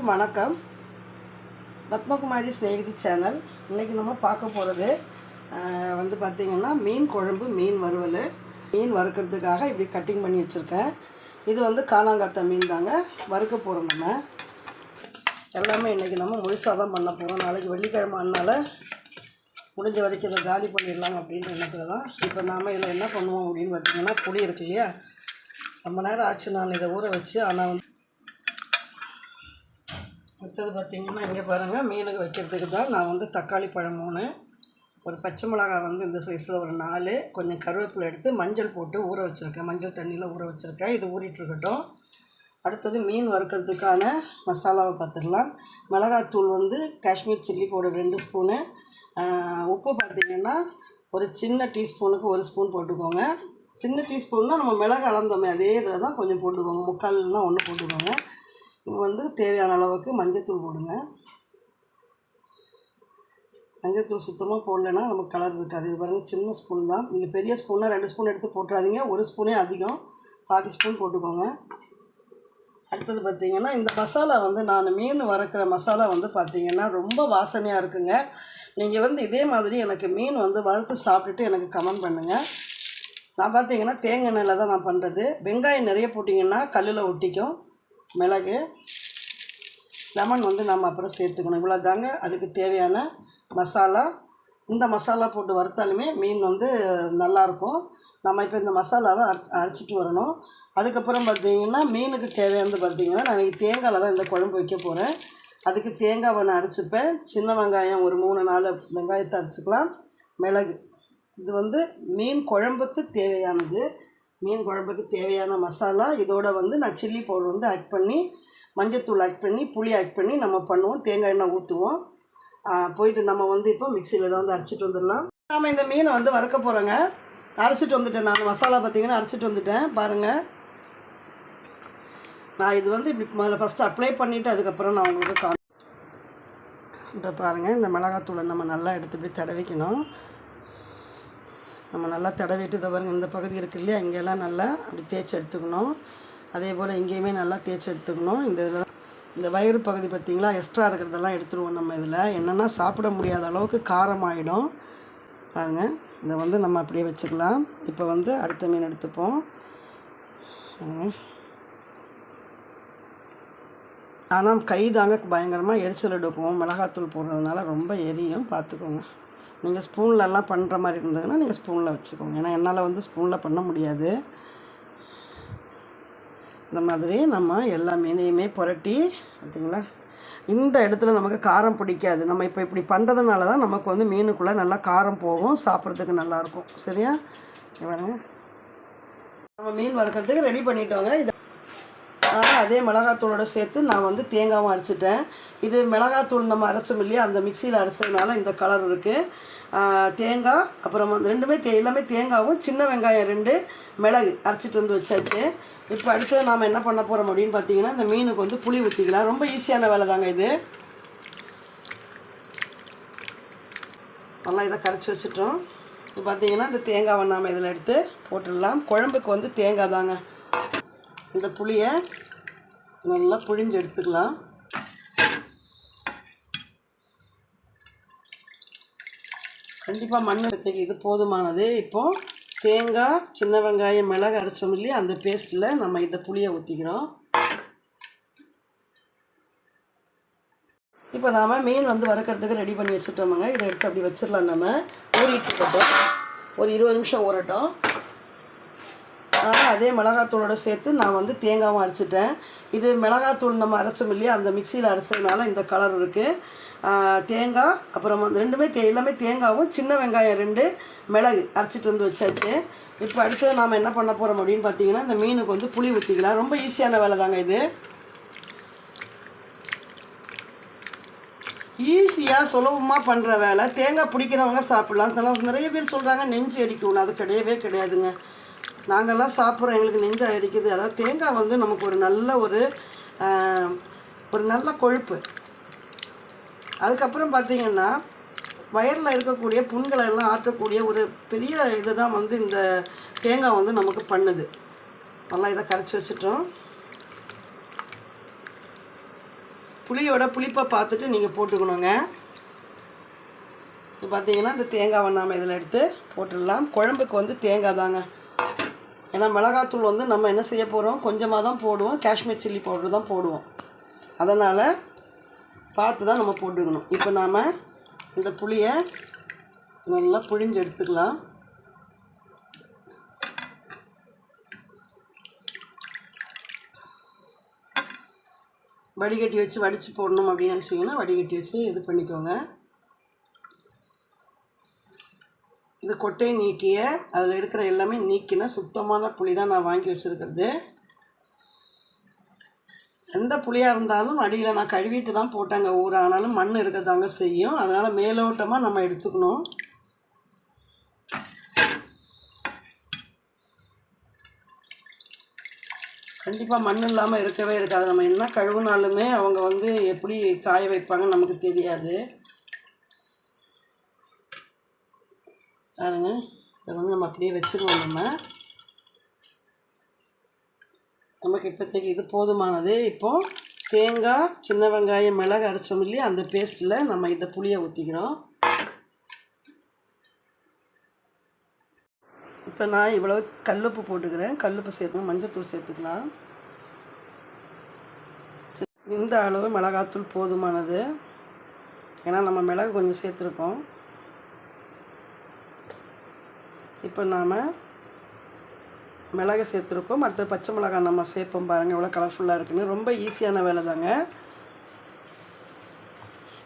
வணக்கம். பத்மகுமாரி ஸ்நேகிதி சேனல். இன்றைக்கி நம்ம பார்க்க போகிறது பார்த்திங்கன்னா மீன் குழம்பு, மீன் வறுவல். மீன் வறுக்கிறதுக்காக இப்படி கட்டிங் பண்ணி வச்சுருக்கேன். இது காணாங்காத்த மீன் தாங்க வறுக்க போகிறோம். நம்ம எல்லாமே இன்றைக்கி நம்ம முழுசாக தான் பண்ண போகிறோம். நாளைக்கு வெள்ளிக்கிழமை அதனால் முடிஞ்ச வரைக்கும் இதை காலி பண்ணிடலாம் அப்படின்ற எண்ணத்தில் தான். இப்போ நாம் இதில் என்ன பண்ணுவோம் அப்படின்னு பார்த்திங்கன்னா, புளி இருக்கு இல்லையா, ரொம்ப நேரம் ஆச்சு நான் இதை ஊற வச்சு. ஆனால் அடுத்தது பார்த்திங்கன்னா, இங்கே பாருங்கள், மீனுக்கு வைக்கிறதுக்கு தான் நான் தக்காளி பழம் 3, ஒரு பச்சை மிளகாய் இந்த சைஸில் ஒரு 4, கொஞ்சம் கருவேப்பிலை எடுத்து மஞ்சள் போட்டு ஊற வச்சுருக்கேன். மஞ்சள் தண்ணியில் ஊற வச்சுருக்கேன். இது ஊறிட்டுருக்கட்டும். அடுத்தது மீன் வறுக்கிறதுக்கான மசாலாவை பார்த்துடலாம். மிளகாத்தூள் காஷ்மீர் சில்லி பவுடர் 2 ஸ்பூனு. உப்பு பார்த்திங்கன்னா ஒரு சின்ன டீஸ்பூனுக்கு 1 ஸ்பூன் போட்டுக்கோங்க. சின்ன டீஸ்பூன்னா நம்ம மிளகு அளந்தோமே அதே இதில் தான் கொஞ்சம் போட்டுக்கோங்க. 3/4 1 போட்டுக்கோங்க. இது தேவையான அளவுக்கு மஞ்சத்தூள் போடுங்க. மஞ்சத்தூள் சுத்தமாக போடலைன்னா நமக்கு கலர் இருக்காது. இது பாருங்கள், சின்ன ஸ்பூன் தான். நீங்கள் பெரிய ஸ்பூனாக 2 ஸ்பூன் எடுத்து போட்டுறாதீங்க. 1 ஸ்பூனே அதிகம், பாதி ஸ்பூன் போட்டுக்கோங்க. அடுத்தது பார்த்திங்கன்னா, இந்த மசாலா நான் மீன் வறுக்கிற மசாலா பார்த்திங்கன்னா ரொம்ப வாசனையாக இருக்குங்க. நீங்கள் இதே மாதிரி எனக்கு மீன் வறுத்து சாப்பிட்டுட்டு எனக்கு கமெண்ட் பண்ணுங்கள். நான் பார்த்திங்கன்னா தேங்காய் எண்ணெயில் தான் நான் பண்ணுறது. வெங்காயம் நிறைய போட்டிங்கன்னா கல்லில் ஒட்டிக்கும். மிளகு, லெமன் நம்ம அப்புறம் சேர்த்துக்கணும். இவ்வளோ தாங்க அதுக்கு தேவையான மசாலா. இந்த மசாலா போட்டு வறுத்தாலுமே மீன் நல்லாயிருக்கும். நம்ம இப்போ இந்த மசாலாவை அரைச்சிட்டு வரணும். அதுக்கப்புறம் பார்த்திங்கன்னா, மீனுக்கு தேவையானது பார்த்திங்கன்னா, நான் தேங்காயில் தான் இந்த குழம்பு வைக்க போகிறேன். அதுக்கு தேங்காவை நான் அரைச்சிப்பேன். சின்ன வெங்காயம் ஒரு 3-4 வெங்காயத்தை அரைச்சிக்கலாம். மிளகு, இது மீன் குழம்புக்கு தேவையானது. மீன் குழம்புக்கு தேவையான மசாலா. இதோட நான் சில்லி பவுடர் ஆட் பண்ணி, மஞ்சத்தூள் ஆட் பண்ணி, புளி ஆட் பண்ணி நம்ம பண்ணுவோம். தேங்காய் எண்ணெய் ஊற்றுவோம். போயிட்டு நம்ம இப்போ மிக்சியில் தான் அரைச்சிட்டு வந்துடலாம். நாம் இந்த மீனை வறுக்க போகிறோங்க. அரைச்சிட்டு வந்துட்டேன் நான். மசாலா பார்த்திங்கன்னா அரைச்சிட்டு வந்துட்டேன். பாருங்கள், நான் இது இப்படி முதல்ல ஃபஸ்ட்டு அப்ளை பண்ணிவிட்டு அதுக்கப்புறம் நான் உங்களுக்கு இப்போ பாருங்கள், இந்த மிளகாத்தூளை நம்ம நல்லா எடுத்து இப்படி தடவிக்கணும். நம்ம நல்லா தடவிட்டு இதை பாருங்கள், இந்த பகுதி இருக்குது இல்லையா, இங்கெல்லாம் நல்லா அப்படி தேய்ச்சி எடுத்துக்கணும். அதே போல் இங்கேயுமே நல்லா தேய்ச்சி எடுத்துக்கணும். இந்த வயிறு பகுதி பார்த்திங்களா, எக்ஸ்ட்ரா இருக்கிறதெல்லாம் எடுத்துருவோம். நம்ம இதில் என்னென்னா சாப்பிட முடியாத அளவுக்கு காரமாகிடும். பாருங்கள், இதை நம்ம அப்படியே வச்சுக்கலாம். இப்போ அடுத்த மீன் எடுத்துப்போம். ஆனால் கை தாங்க பயங்கரமாக எரிச்சல் எடுக்கும். மிளகாத்தூள் போடுறதுனால ரொம்ப எரியும், பார்த்துக்கோங்க. நீங்கள் ஸ்பூன்லலாம் பண்ணுற மாதிரி இருந்ததுன்னா நீங்கள் ஸ்பூனில் வச்சுக்கோங்க. ஏன்னா என்னால் ஸ்பூனில் பண்ண முடியாது. இந்த மாதிரி நம்ம எல்லா மீனையுமே புரட்டி, பார்த்திங்களா, இந்த இடத்துல நமக்கு காரம் பிடிக்காது. நம்ம இப்போ இப்படி பண்ணுறதுனால தான் நமக்கு மீனுக்குள்ளே நல்லா காரம் போகும், சாப்பிட்றதுக்கு நல்லாயிருக்கும். சரியா? பாருங்க, நம்ம மீன் வறுக்கிறதுக்கு ரெடி பண்ணிட்டோங்க. இதை அதே மிளகாத்தூளோடு சேர்த்து நான் தேங்காவும் அரைச்சிட்டேன். இது மிளகாத்தூள் நம்ம அரைச்சோம் இல்லையா, அந்த மிக்சியில் அரைச்சதுனால இந்த கலர் இருக்குது. தேங்காய், அப்புறம் ரெண்டுமே எல்லாமே தேங்காவும், சின்ன வெங்காயம் 2, மிளகு அரைச்சிட்டு வச்சாச்சு. இப்போ அடுத்து நாம் என்ன பண்ண போகிறோம் அப்படின்னு பார்த்தீங்கன்னா, இந்த மீனுக்கு புளி ஊற்றிக்கலாம். ரொம்ப ஈஸியான வேலை தாங்க இது. நல்லா இதை கரைச்சி வச்சுட்டோம். இப்போ பார்த்தீங்கன்னா, இந்த தேங்காவை நாம் இதில் எடுத்து போட்டுடலாம். குழம்புக்கு தேங்காய் தாங்க. இந்த புளியை நல்லா புழிஞ்சு எடுத்துக்கலாம். கண்டிப்பாக மண் வச்சுக்கு இது போதுமானது. இப்போது தேங்காய், சின்ன வெங்காயம், மிளகு அரைச்சோம் இல்லையா, அந்த பேஸ்ட்டில் நம்ம இந்த புளியை ஊற்றிக்கிறோம். இப்போ நாம் மீன் வறுக்கிறதுக்கு ரெடி பண்ணி வச்சுட்டோமுங்க. இதை எடுத்து அப்படி வச்சிடலாம். நம்ம ஊறிட்டுருக்கட்டும், ஒரு 20 நிமிஷம் ஊறட்டும். அதே மிளகாத்தூளோடு சேர்த்து நான் தேங்காவும் அரைச்சிட்டேன். இது மிளகாத்தூள் நம்ம அரைச்சோம் இல்லையா, அந்த மிக்சியில் அரைச்சதுனால இந்த கலர் இருக்குது. தேங்காய், அப்புறம் ரெண்டுமே எல்லாமே தேங்காவும், சின்ன வெங்காயம் 2, மிளகு அரைச்சிட்டு வச்சாச்சு. இப்போ அடுத்து நாம் என்ன பண்ண போகிறோம் அப்படின்னு பார்த்தீங்கன்னா, இந்த மீனுக்கு புளி ஊற்றிக்கலாம். ரொம்ப ஈஸியான வேலை தாங்க இது. ஈஸியாக சுலபமாக பண்ணுற வேலை. தேங்காய் பிடிக்கிறவங்க சாப்பிட்லாம். நிறைய பேர் சொல்கிறாங்க நெஞ்சு எரிக்கணும். அது கிடையவே கிடையாதுங்க. நாங்கள்லாம் சாப்பிட்றோம், எங்களுக்கு நெஞ்சு அரிக்குது. அதாவது தேங்காய் நமக்கு ஒரு நல்ல கொழுப்பு. அதுக்கப்புறம் பார்த்திங்கன்னா, வயரில் இருக்கக்கூடிய புண்களை எல்லாம் ஆற்றக்கூடிய ஒரு பெரிய இது தான் இந்த தேங்காய் நமக்கு பண்ணுது. நல்லா இதை கரைச்சி வச்சுட்டோம். புளியோட புளிப்பை பார்த்துட்டு நீங்கள் போட்டுக்கணுங்க. இப்போ பார்த்தீங்கன்னா இந்த தேங்காவை நாம் இதில் எடுத்து போட்டுடலாம். குழம்புக்கு வந்து தேங்காய் தாங்க. ஏன்னா மிளகாத்தூள் வந்து நம்ம என்ன செய்ய போகிறோம், கொஞ்சமாக தான் போடுவோம், காஷ்மீர் சில்லி பவுடர் தான் போடுவோம். அதனால் பார்த்து தான் நம்ம போட்டுக்கணும். இப்போ நாம் இந்த புளியை நல்லா புழிஞ்சு எடுத்துக்கலாம். வடிகட்டி வச்சு வடித்து போடணும் அப்படின்னு நினச்சிங்கன்னா வடிகட்டி வச்சு இது பண்ணிக்கோங்க. இது கொட்டையை நீக்கிய அதில் இருக்கிற எல்லாமே நீக்கின சுத்தமான புளி தான் நான் வாங்கி வச்சுருக்கிறது. எந்த புளியாக இருந்தாலும் அடியில் நான் கழுவிட்டு தான் போட்டாங்க. ஊரானாலும் மண் இருக்க தாங்க செய்யும். அதனால் மேலோட்டமாக நம்ம எடுத்துக்கணும். கண்டிப்பாக மண் இல்லாமல் இருக்கவே இருக்காது. நம்ம என்ன கழுவுனாலுமே அவங்க வந்து எப்படி காய வைப்பாங்கன்னு நமக்கு தெரியாது. பாருங்க, இதை வந்து நம்ம அப்படியே வச்சுருவோம். நமக்கு இப்போதைக்கு இது போதுமானது. இப்போது தேங்காய், சின்ன வெங்காயம், மிளகு அரைச்சோம் இல்லையா, அந்த பேஸ்ட்டில் நம்ம இந்த புளியை ஊற்றிக்கிறோம். இப்போ நான் இவ்வளோ கல்லுப்பு போட்டுக்கிறேன். கல்லுப்பு சேர்த்துக்கணும், மஞ்சத்தூள் சேர்த்துக்கலாம். இந்த அளவு மிளகாத்தூள் போதுமானது. ஏன்னா நம்ம மிளகு கொஞ்சம் சேர்த்துருக்கோம். இப்போ நாம் மிளகு சேர்த்துருக்கோம். மற்ற பச்சை மிளகாய் நம்ம சேர்ப்போம். பாருங்கள் எவ்வளோ கலர்ஃபுல்லாக இருக்குன்னு. ரொம்ப ஈஸியான வேலை தாங்க.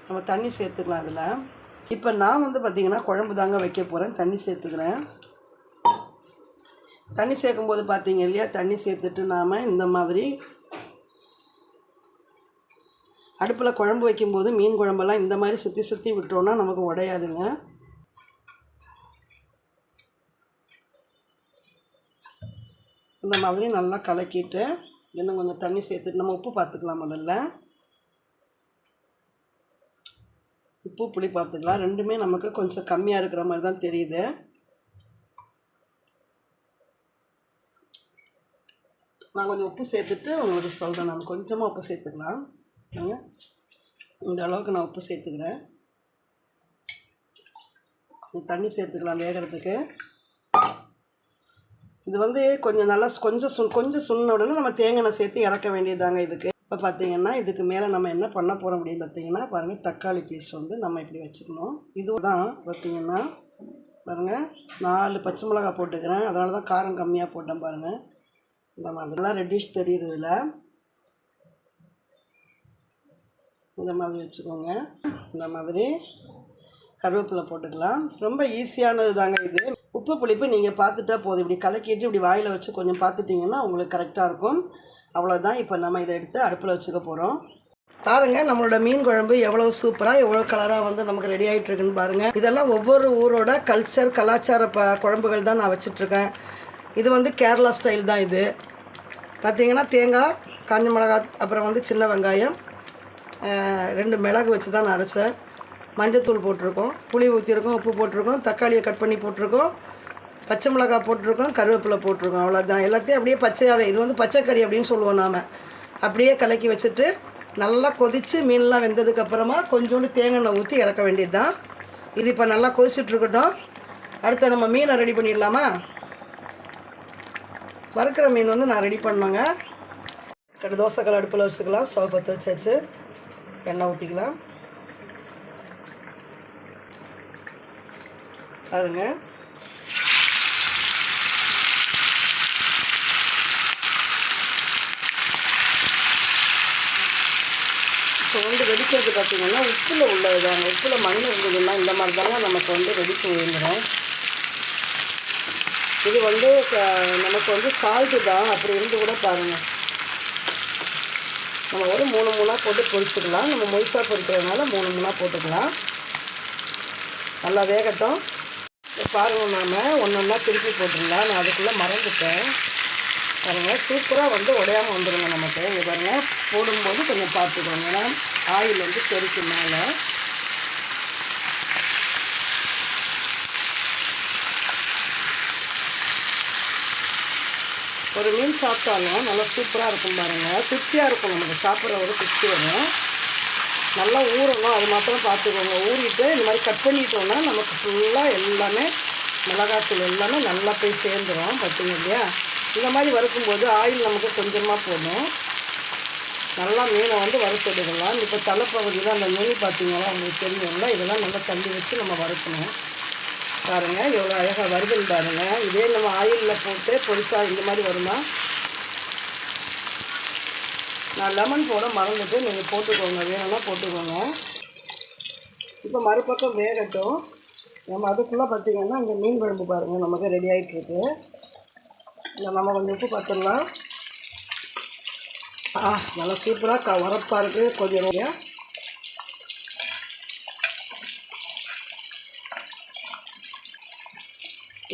நம்ம தண்ணி சேர்த்துக்கலாம் அதில். இப்போ நான் வந்து பார்த்திங்கன்னா குழம்பு தாங்க வைக்க போகிறேன். தண்ணி சேர்த்துக்கிறேன். தண்ணி சேர்க்கும்போது பார்த்தீங்க இல்லையா, தண்ணி சேர்த்துட்டு நாம் இந்த மாதிரி அடுப்பில் குழம்பு வைக்கும்போது மீன் குழம்பெல்லாம் இந்த மாதிரி சுற்றி சுற்றி விட்டோன்னா நமக்கு உடையாதுங்க. இந்த மாதிரி நல்லா கலக்கிட்டு இன்னும் கொஞ்சம் தண்ணி சேர்த்துட்டு நம்ம உப்பு பார்த்துக்கலாம். முதல்ல உப்பு புளி பார்த்துக்கலாம். ரெண்டுமே நமக்கு கொஞ்சம் கம்மியாக இருக்கிற மாதிரி தான் தெரியுது. நான் கொஞ்சம் உப்பு சேர்த்துட்டு உங்களுக்கு சொல்கிறேன். நான் கொஞ்சமாக உப்பு சேர்த்துக்கலாம். இந்த அளவுக்கு நான் உப்பு சேர்த்துக்கிறேன். தண்ணி சேர்த்துக்கலாம் வேகிறதுக்கு. இது வந்து கொஞ்சம் நல்லா கொஞ்சம் சுண்ண உடனே நம்ம தேங்காய் சேர்த்து இறக்க வேண்டியதாங்க இதுக்கு. இப்போ பார்த்தீங்கன்னா இதுக்கு மேலே நம்ம என்ன பண்ண போகிறோம் அப்படின்னு பார்த்தீங்கன்னா, பாருங்கள் தக்காளி பீஸ் வந்து நம்ம இப்படி வச்சுக்கணும். இதுதான் பார்த்தீங்கன்னா பாருங்கள் 4 பச்சை மிளகாய் போட்டுக்கிறேன். அதனால தான் காரம் கம்மியாக போட்டேன் பாருங்கள். இந்த மாதிரிலாம் ரெட்டிஷ் தெரியுது. இதில் இந்த மாதிரி வச்சுக்கோங்க. இந்த மாதிரி கருவேப்பிலை போட்டுக்கலாம். ரொம்ப ஈஸியானது தாங்க இது. உப்பு புளிப்பு நீங்கள் பார்த்துட்டா போதும். இப்படி கலக்கிட்டு இப்படி வாயில் வச்சு கொஞ்சம் பார்த்துட்டிங்கன்னா உங்களுக்கு கரெக்டாக இருக்கும். அவ்வளோதான். இப்போ நம்ம இதை எடுத்து அடுப்பில் வச்சுக்க போகிறோம். பாருங்கள் நம்மளோட மீன் குழம்பு எவ்வளோ சூப்பராக எவ்வளோ கலராக வந்து நமக்கு ரெடி ஆகிட்டு இருக்குன்னு பாருங்கள். இதெல்லாம் ஒவ்வொரு ஊரோட கலாச்சார குழம்புகள் தான் நான் வச்சிட்ருக்கேன். இது வந்து கேரளா ஸ்டைல் தான். இது பார்த்திங்கன்னா தேங்காய், காஞ்ச மிளகாய், அப்புறம் வந்து சின்ன வெங்காயம், 2 மிளகு வச்சு தான் நான் அரைச்சேன். மஞ்சத்தூள் போட்டிருக்கோம், புளி ஊற்றிருக்கோம், உப்பு போட்டிருக்கோம், தக்காளியை கட் பண்ணி போட்டிருக்கோம், பச்சை மிளகாய் போட்டிருக்கோம், கருவேப்பிலை போட்டிருக்கோம். அவ்வளோதான். எல்லாத்தையும் அப்படியே பச்சையாகவே, இது வந்து பச்சைக்கறி அப்படின்னு சொல்லுவோம் நாம். அப்படியே கலக்கி வச்சுட்டு நல்லா கொதித்து மீன்லாம் வெந்ததுக்கப்புறமா கொஞ்சோண்டு தேங்காய் எண்ணெய் ஊற்றி இறக்க வேண்டியது தான். இது இப்போ நல்லா கொதிச்சுட்ருக்கட்டும். அடுத்து நம்ம மீனை ரெடி பண்ணிடலாமா? வறுக்கிற மீன் வந்து நான் ரெடி பண்ணோங்க. தோசைக்கல் அடுப்பில் வச்சுக்கலாம். ஸ்டவ் பற்ற வச்சாச்சு. எண்ணெய் ஊற்றிக்கலாம். பாருங்க, இப்போ வந்து வெடிக்கிறது பார்த்திங்கன்னா உப்பில் உள்ளதுதாங்க. உப்பில் மண் இருந்ததுன்னா இந்த மாதிரி தாங்க நமக்கு வந்து வெடிப்பு விழுந்துடும். இது வந்து நமக்கு வந்து சால்ட்டு தான். அப்படி இருந்து கூட பாருங்கள், நம்ம ஒரு 3 மூணாக போட்டு பொரிச்சுக்கலாம். நம்ம முழுசாக பொரிக்கிறதுனால 3 மூணாக போட்டுக்கலாம். நல்லா வேகட்டும். பாருங்கள், நாம் ஒன்றா திருப்பி போட்டுடலாம். நான் அதுக்குள்ளே மறந்துட்டேன். பாருங்கள், சூப்பராக வந்து உடையாமல் வந்துடுங்க நமக்கு. இங்கே பாருங்கள், போடும்போது கொஞ்சம் பார்த்துக்கோங்க. ஏன்னா ஆயில் வந்து தெறிக்கு மேலே. ஒரு மீன் சாப்பிட்டாலும் நல்லா சூப்பராக இருக்கும் பாருங்கள். திருப்தியாக இருக்கும், நமக்கு சாப்பிட்ற ஒரு திருப்தி வரும். நல்லா ஊறணும், அது மாத்திரம் பார்த்துக்கோங்க. ஊறிட்டு இந்த மாதிரி கட் பண்ணிட்டோன்னா நமக்கு ஃபுல்லாக எல்லாமே மிளகாத்தூள் எல்லாமே நல்லா போய் சேர்ந்துடும். பார்த்தீங்க இல்லையா? இந்த மாதிரி வறுக்கும்போது ஆயில் நமக்கு கொஞ்சமாக போடணும். நல்லா மீனை வந்து வறுத்துடலாம். இப்போ தலைப்பகுதியில் அந்த நுனி பார்த்தீங்கன்னா உங்களுக்கு தெரியும்ல, இதெல்லாம் நல்லா தள்ளி வச்சு நம்ம வறுக்கணும். பாருங்கள் எவ்வளோ அழகாக வருதுன்னு பாருங்கள். இதே நம்ம ஆயிலில் போட்டு பொரிசா இந்த மாதிரி வருமா? நான் லெமன் போட மறந்துட்டு, நீங்கள் போட்டுக்கோங்க, வேணும்னா போட்டுக்கோங்க. இப்போ மறுபக்கம் வேகட்டும். நம்ம அதுக்குள்ளே பார்த்திங்கன்னா இந்த மீன் குழம்பு பாருங்கள் நமக்கு ரெடி ஆகிட்டுருக்கு. இல்லை நம்ம கொஞ்சம் உப்பு பார்த்துடலாம். நல்லா சூப்பராக உரப்பாக இருக்குது. கொஞ்சம்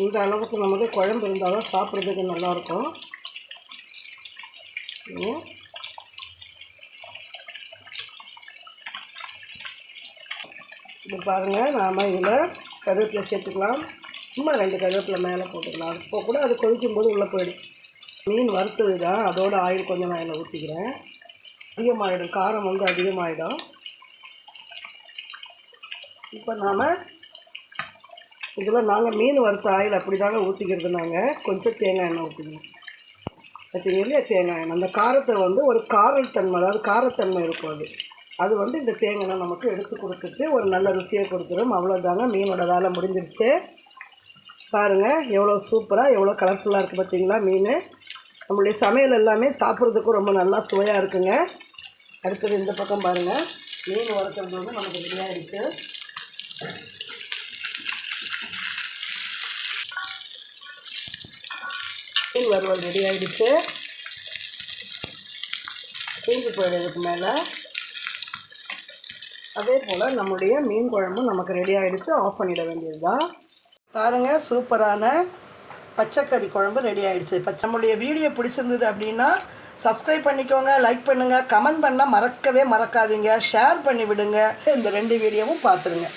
இந்த அளவுக்கு நமக்கு குழம்பு இருந்தால் தான் சாப்பிட்றதுக்கு நல்லாயிருக்கும். இப்போ பாருங்கள், நாம் இதில் கருவேப்பிலை சேர்த்துக்கலாம். சும்மா 2 கருவேப்பிலை மேலே போட்டுக்கலாம். இப்போ கூட அது கொதிக்கும்போது உள்ளே போயிடும். மீன் வறுத்தது தான், அதோட ஆயில் கொஞ்சம் நான் இதில் ஊற்றிக்கிறேன். அதிகமாகிடும், காரம் வந்து அதிகமாகிடும். இப்போ நாம் இதில் நாங்கள் மீன் வறுத்த ஆயில் அப்படி தாங்க ஊற்றிக்கிறது. நாங்கள் கொஞ்சம் தேங்காய் எண்ணெய் ஊற்றிக்கணும். பார்த்தீங்க இல்லையா? தேங்காய் எண்ணெய் அந்த காரத்தை வந்து ஒரு காரத்தன்மை, அதாவது காரத்தன்மை இருக்கும். அது வந்து இந்த தேங்காய் நமக்கு எடுத்து கொடுத்துட்டு ஒரு நல்ல ருசியை கொடுத்துரும். அவ்வளோதாங்க, மீனோட வேலை முடிஞ்சிருச்சு. பாருங்கள் எவ்வளோ சூப்பராக எவ்வளோ கலர்ஃபுல்லாக இருக்குது பார்த்தீங்களா? மீன் நம்மளுடைய சமையல் எல்லாமே சாப்பிட்றதுக்கும் ரொம்ப நல்லா சுவையாக இருக்குங்க. அடுத்தது இந்த பக்கம் பாருங்கள், மீன் வறுக்கிறது வந்து நமக்கு ரெடி ஆகிடுச்சு. மீன் வறுவல் ரெடி ஆகிடுச்சு. தீஞ்சு போயிடுறதுக்கு மேலே அதே போல் நம்முடைய மீன் குழம்பும் நமக்கு ரெடி ஆகிடுச்சு. ஆஃப் பண்ணிட வேண்டியது தான். பாருங்கள், சூப்பரான பச்சைக்கறி குழம்பு ரெடி ஆகிடுச்சு. நம்மளுடைய வீடியோ பிடிச்சிருந்தது அப்படின்னா சப்ஸ்கிரைப் பண்ணிக்கோங்க, லைக் பண்ணுங்கள், கமெண்ட் பண்ணால் மறக்கவே மறக்காதீங்க, ஷேர் பண்ணி விடுங்க. இந்த 2 வீடியோவும் பார்த்துருங்க.